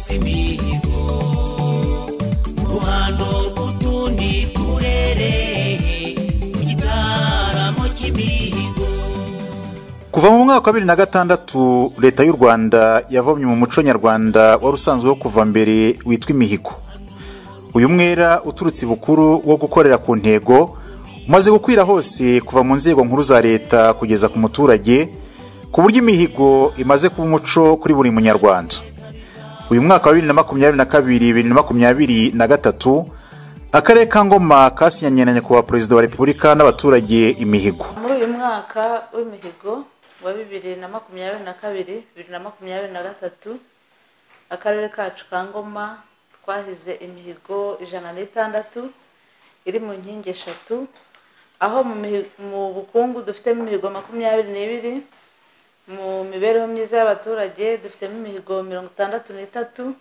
kwesa imihigo mu ruhando rw'utundi turere mu gitaramo cy'imihigo. Kuva mu mwaka wa 2006 leta y'u Rwanda yavomye mu muco nyarwanda wari usanzweho kuva mbere witwa imihigo. Uyu mwera uturutse bukuru wo gukorera ku ntego umaze gukwira hose kuva mu nzego nkuru za leta kugeza ku muturage, ku buryo imihigo imaze kuba umuco kuri buri munyarwanda. Uyu mwaka wa 2022-2023 akarere ka Ngoma kasinyanye na nyakubahwa Perezida wa Repubulika n'abaturage imihigo. Muri uyu mwaka w'imihigo wa 2022-2023 akarere kacu ka Ngoma twahize imihigo 106 iri mu nkingi 3, aho mu bukungu dufitemo imihigo 22, mu mibereho myiza y'abaturage dufitemo imihigo 63,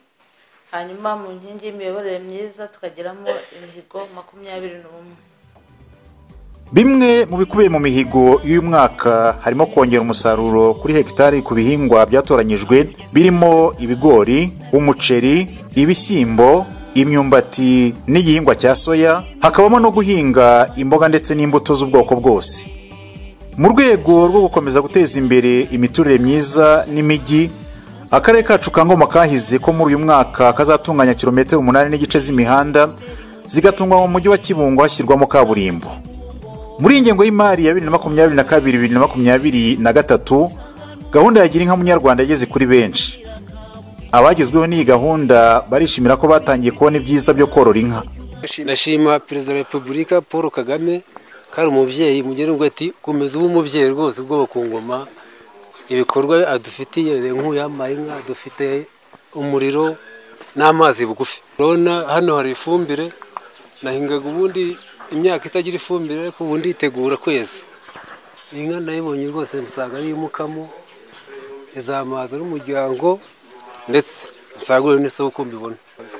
hanyuma mu nkingi y'imiyoborere myiza tukagiramo imihigo 21. Bimwe mu bikubiye mu mihigo y'uyu mwaka harimo kongera umusaruro kuri hegitari ku bihingwa byatoranyijwe birimo ibigori, umuceri, ibishyimbo, imyumbati n'igihingwa cya soya, hakabamo no guhinga imboga ndetse n'imbuto z'ubwoko bwose. Mu rwego rwo gukomeza guteza imbere imiturire myiza n'imijyi, akarere kacu ka Ngoma kahize ko muri uyu mwaka kazatunganya kilometero 8 n'igice z'imihanda zigatungwa mu mujyi wa Kibungo hashyirwamo kaburimbo. Muri ingengo y'imari ya 2022-2023 gahunda ya Gira inka munyarwanda yageze kuri benshi. Abagezweho n'iyi gahunda barishimira ko batangiye kubona ibyiza byo korora inka. Ndashima Perezida wa Repubulika Paul Kagame kari umubyeyi mugerungu ati komeza ubu umubyeyi rwose ubwo ku Ngoma ibikorwa adufitiye nk'uyamaye inka, dufite umuriro n'amazi bugufi. Urabona hano hari ifumbire, nahingaga ubundi imyaka itagira ifumbire ariko ubundi itegura kwezi. Inka nayibonye rwose musaga ari umukamo izamaza n'umuryango ndetse nsagure n'isoko mbibona.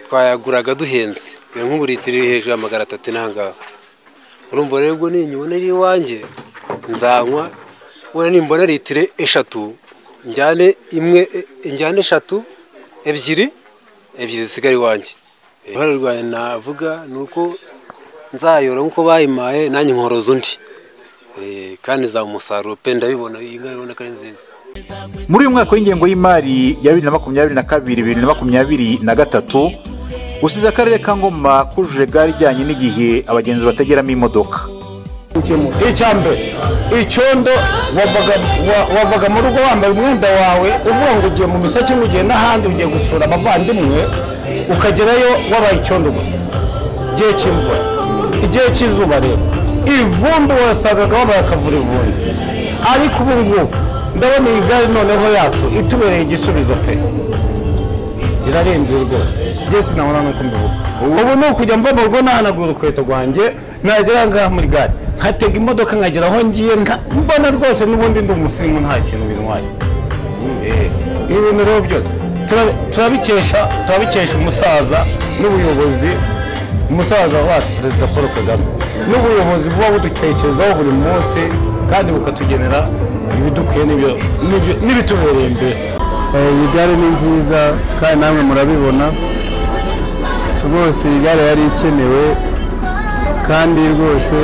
Twayaguraga duhenze nk'uburitiri hejuru ya 300 nanga. Urumva rero ubwo ninyibona iri wanjye nzanywa wona nimbona litire 3 njyane imwe njyane 3 ebyiri zisigari wanjye. Ihora rwaye navuga nuko nzayora nkuko bayimaye nanjye nkoroza undi kandi za umusaruro pe ndabibona inka ibona kare nziza. Muri uyu mwaka w'ingengo y'imari ya 2022-2023 usize akarere ka Ngoma kujuje gare ijyanye n'igihe abagenzi bategeramo imodoka. Icyambe icyondo wavaga mu rugo wambaye umwenda wawe uvuga ngo ugiye mu miseke ugiye n'ahandi ugiye gusura abavandimwe ukagerayo wabaye icyondo gusa. Gihe cy'imvura, igihe cy'izuba rero ivumbi wasagaga wabaye akavura ivumbi, ariko ubu ngubu ndabona iyi gare noneho yacu itubereye igisubizo pe. Irarenze rwose byese nabona nuko mbivuga. Ubu ni ukujya mva mu rugo nahanagura urukweto rwanjye nagera ngaha muri gare nkatega imodoka nkagera aho ngiye mbona rwose n'ubundi ndi umusirimu nta kintu bintwaye. Ibintu rero byose turabikesha umusaza n'ubuyobozi, umusaza wacu Perezida Paul Kagame n'ubuyobozi buba budutekerezaho buri munsi kandi bukatugenera ibidukwiye n'ibitubereye mbese. Iyi gare ni nziza kandi namwe murabibona rwose iyi gare yari ikenewe kandi rwose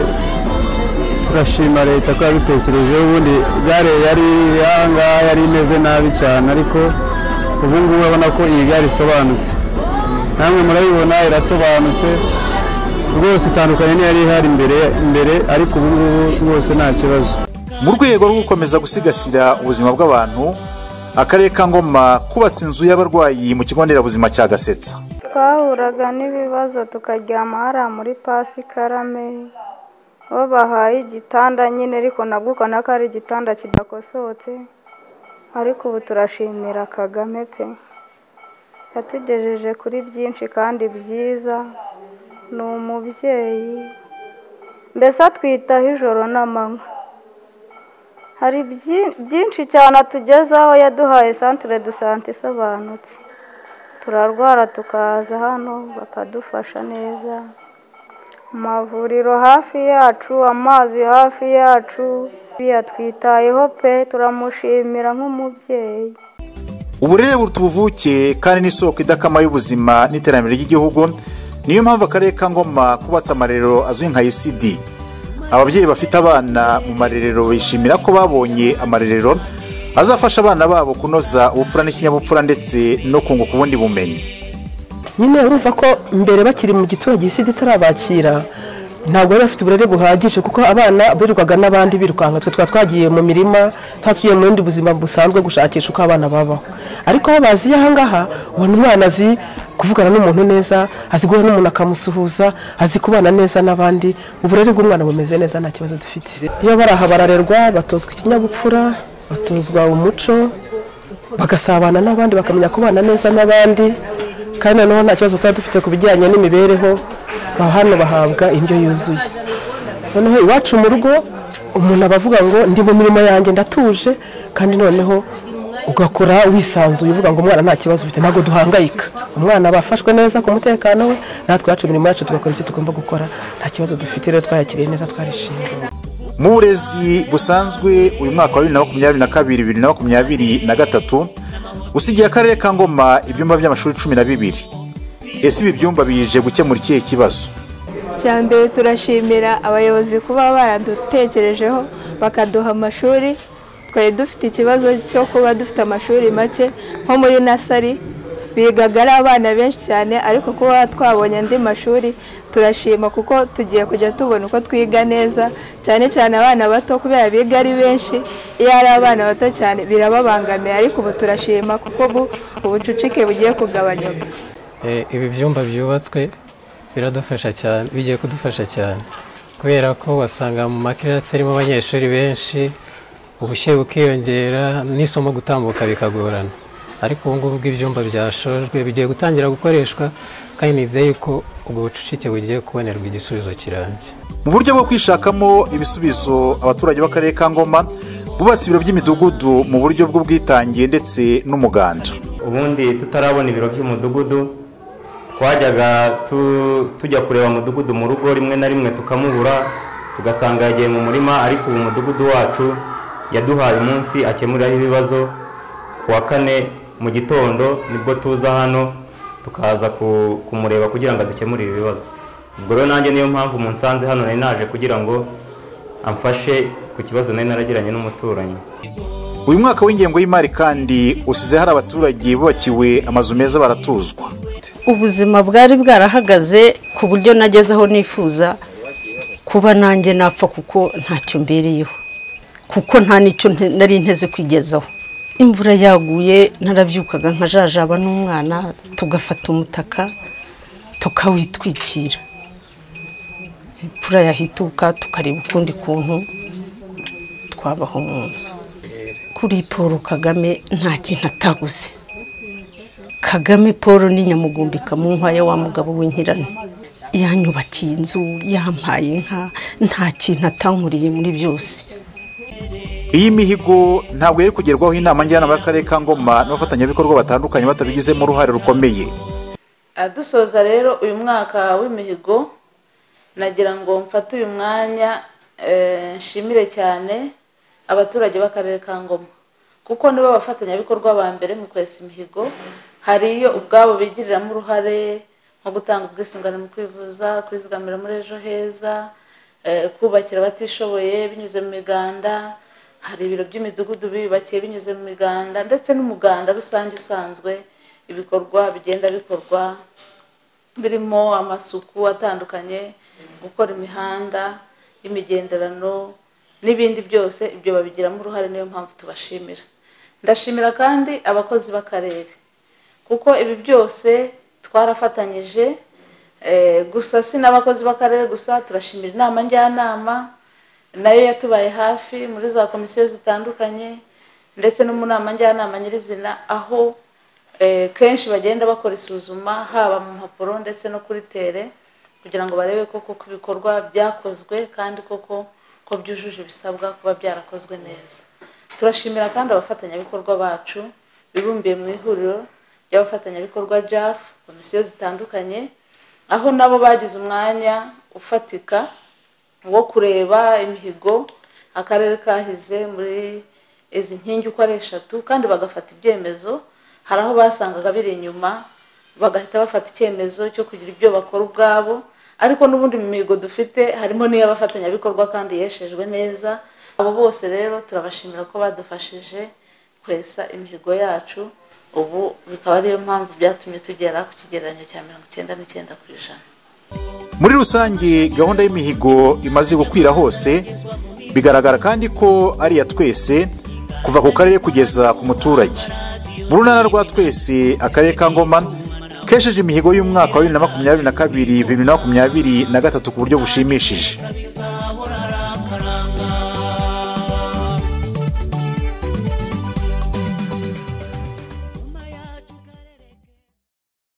turashima leta ko yabitekerejeho. Ubundi gare yari ahangaha yari imeze nabi cyane ariko ubu ngubu urabona ko iyi gare isobanutse, namwe murabibona irasobanutse rwose, itandukanye n'iyari ihari imbere ariko ubu ngubu rwose nta kibazo. Mu rwego rwo gukomeza gusigasira ubuzima bw'abantu, akarere ka Ngoma kubatse inzu y'abarwayi mu kigo nderabuzima cya Gasetsa. Twahuraga n'ibibazo tukaryama hariya muri Pasikarame babahaye igitanda nyine, ariko nabwo ukabona ko ari igitanda kidakosotse, ariko ubu turashimira Kagame pe, yatugejeje kuri byinshi kandi byiza. Ni umubyeyi mbese atwitaho ijoro n'amanywa. Hari byinshi cyane atugezaho, yaduhaye centre de santé isobanutse, turarwara tukaza hano bakadufasha neza. Amavuriro hafi yacu, amazi hafi yacu, yatwitayeho pe, turamushimira nk'umubyeyi. uburere buruta ubuvuke kandi n'isoko idakama y'ubuzima n'iterambere ry'igihugu. Niyo mpamvu akarere ka Ngoma kubatsa amarerero azwi nka ECD. Ababyeyi bafite abana mu marerero bishimira ko babonye amarerero azafasha abana babo kunoza ubupfura n'ikinyabupfura ndetse no kunguka ubundi bumenyi. Nyine urumva ko mbere bakiri mu giturage ECD tarabakira ntabwo bari bafite uburere buhagije kuko abana birirwaga n'abandi birukanka, twe twagiye mu mirima, twatuye mu bundi buzima busanzwe gushakisha uko abana babaho. Ariko aho baziye ahangaha ubona umwana azi kuvugana n'umuntu neza, azi guhura n'umuntu akamusuhuza, azi kubana neza n'abandi. Uburere bw'umwana bumeze neza, nta kibazo dufite. Iyo bari aha bararerwa, batozwa ikinyabupfura, batozwa umuco, bagasabana n'abandi, bakamenya kubana neza n'abandi. Kandi noneho nta kibazo tutaba dufite ku bijyanye n'imibereho, hano bahabwa indyo yuzuye. Noneho iwacu mu rugo umuntu abavuga ngo ndi mu mirimo yanjye ndatuje, kandi noneho ugakora wisanzuye uvuga ngo umwana nta kibazo ufite, ntago duhangayika. Umwana bafashwe neza ku mutekano we, natwe yacu imirimo yacu tugakora icyo tugomba gukora, nta kibazo dufite. Rero twayakiriye neza, twarishimye. Mu burezi busanzwe uyu mwaka wa 2022-2023 usigiye akarere ka Ngoma ibyumba by'amashuri 12. Ese ibi byumba bije gukemura ikihe kibazo? Cyambere turashimira abayobozi kuba baradutekerejeho bakaduha amashuri. Twari dufite ikibazo cyo kuba dufite amashuri make, nko muri nasari bigaga ari abana benshi cyane, ariko kuba twabonye andi mashuri turashima kuko tugiye kujya tubona uko twiga neza, cyane cyane abana bato kubera biga ari benshi. Iyo ari abana bato cyane birababangamiye, ariko ubu turashima kuko ubucucike bugiye kugabanyuka. Ibi byumba byubatswe biradufasha cyane, bigiye kudufasha cyane kubera ko wasanga mu makirasi arimo abanyeshuri benshi, ubushyuhe bukiyongera n'isomo gutambuka bikagorana. Ariko ubu ngubu ibyumba byashojwe bigiye gutangira gukoreshwa, kandi nizeye yuko ubwo bucucike bugiye kubonerwa igisubizo kirambye. Mu buryo bwo kwishakamo ibisubizo, abaturage b'akarere ka Ngoma bubatse ibiro by'imidugudu mu buryo bw'ubwitange ndetse n'umuganda. Ubundi tutarabona ibiro by'umudugudu twajyaga tujya kureba umudugudu mu rugo, rimwe na rimwe tukamubura tugasanga yagiye mu murima. Ariko ubu umudugudu wacu yaduhaye umunsi akemuriraho ibibazo. Kuwa 4 mu gitondo nibwo tuza hano tukaza kumureba kugira ngo dukemurire ibibazo. Ubwo rero nanjye niyo mpamvu munsanze hano nari naje kugira ngo amfashe ku kibazo nari naragiranye n'umuturanyi. Uyu mwaka w'ingengo y'imari kandi usize hari abaturage bubakiwe amazu meza baratuzwa. Ubuzima bwari bwarahagaze ku buryo nagezeho nifuza kuba nanjye napfa kuko ntacyo mbereyeho, kuko nta nicyo nari nteze kwigezaho. Imvura yaguye narabyukaga nkajajaba n'umwana, tugafata umutaka tukawitwikira. Imvura yahituka tukareba ukundi kuntu twabaho mu nzu. Kuri Paul Kagame nta kintu ataguze. Kagame Paul ni nyamugumbika mu nkwaya wa mugabo w'inkirane. Yanyubakiye inzu, yampaye inka, nta kintu atankuriye muri byose. Iyi mihigo ntabwo yari kugerwaho inama njyanama y'akarere ka Ngoma n'abafatanyabikorwa batandukanye batabigizemo uruhare rukomeye. Dusoza rero uyu mwaka w'imihigo, nagira ngo mfate uyu mwanya nshimire cyane abaturage b'akarere ka Ngoma, kuko nibo bafatanyabikorwa ba mbere mu kwesa imihigo. Hariyo ubwabo bigiriramo uruhare nko gutanga ubwisungane mu kwivuza, kwizigamira muri ejo heza, kubakira abatishoboye binyuze mu miganda. Hari ibiro by'imidugudu bibakiye binyuze mu miganda, ndetse n'umuganda rusange usanzwe. Ibikorwa bigenda bikorwa birimo amasuku atandukanye, gukora imihanda, imigenderano n'ibindi byose, ibyo babigiramo uruhare. Niyo mpamvu tubashimira. Ndashimira kandi abakozi b'akarere, kuko ibi byose twarafatanyije. Gusa si n'abakozi b'akarere gusa, turashimira inama njyanama nayo yatubaye hafi muri za komisiyo zitandukanye, ndetse no mu nama njyanama nyirizina, aho kenshi bagenda bakora isuzuma haba mu mpapuro ndetse no kuri tere, kugira ngo barebe koko ko ibikorwa byakozwe kandi koko ko byujuje ibisabwa kuba byarakozwe neza. Turashimira kandi abafatanyabikorwa bacu bibumbiye mu ihuriro ry'abafatanyabikorwa JAF, komisiyo zitandukanye, aho nabo bagize umwanya ufatika wo kureba imihigo akarere kahize muri izi nkingi uko ari 3, kandi bagafata ibyemezo hari aho basangaga biri inyuma bagahita bafata icyemezo cyo kugira ibyo bakora ubwabo, ariko n'ubundi mu mihigo dufite harimo n'iy'abafatanyabikorwa kandi yeshejwe neza. Abo bose rero turabashimira ko badufashije kwesa imihigo yacu, ubu bikaba ariyo mpamvu byatumye tugera ku kigereranyo cya 99%. Muri rusange gahunda y'imihigo imaze gukwira hose, bigaragara kandi ko ari ya twese kuva ku karere kugeza ku muturage. Mu runana rwa twese akarere ka Ngoma kesheje imihigo y'umwaka wa 2022-2023 ku buryo bushimishije.